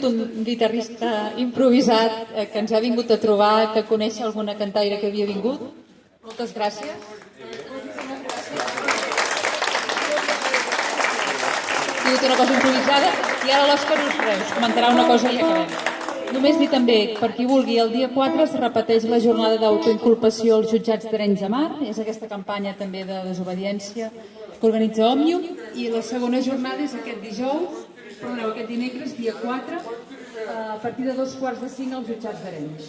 sigut un guitarrista improvisat que ens ha vingut a trobar, que coneix alguna cantaire que havia vingut. Moltes gràcies. Ha sigut una cosa improvisada i ara l'Òscar us comentarà una cosa i acabem. Només dir també, per qui vulgui, el dia 4 es repeteix la jornada d'autoinculpació als jutjats d'Arenys de Mar. És aquesta campanya també de desobediència que organitza Òmnium. I la segona jornada és aquest dimecres, dia 4, a partir de 4:45 als jutjats d'Arenys.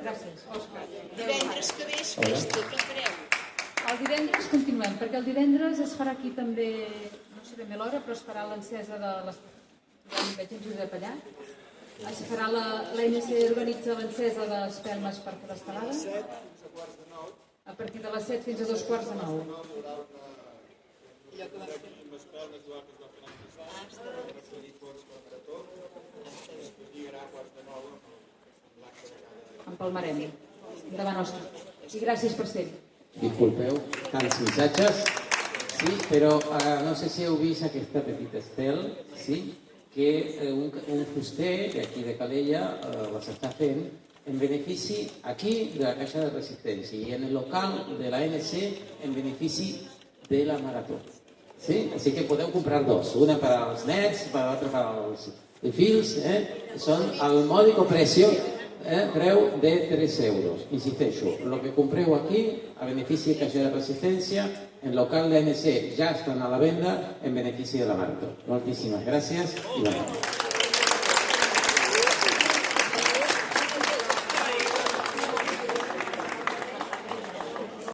Gràcies, Òscar. Divendres que ve és festa, què fareu? El divendres continuem, perquè el divendres es farà aquí també, no sé ben bé l'hora, però es farà l'encesa de les... Veig en Josep allà. Es farà l'ANC organitza l'encesa d'espelmes per fer l'estelada. A partir de les 7 fins a 8:45. Empalmarem. Endavant, Òscar. I gràcies per ser-hi. Disculpeu, tants missatges. Sí, però no sé si heu vist aquesta petita estel, sí? Que un fuster d'aquí de Calella les està fent en benefici aquí de la Caixa de Resistència i en el local de l'ANC en benefici de la Marató. Sí? Així que podeu comprar dos, una per als nets, l'altra per als fills, són al mòdico preu de 3 euros. Insisteixo, el que compreu aquí a benefici de Caixa de Resistència en local de ANC ja estan a la venda en benefici de la Marató. Moltíssimes gràcies i bona nit.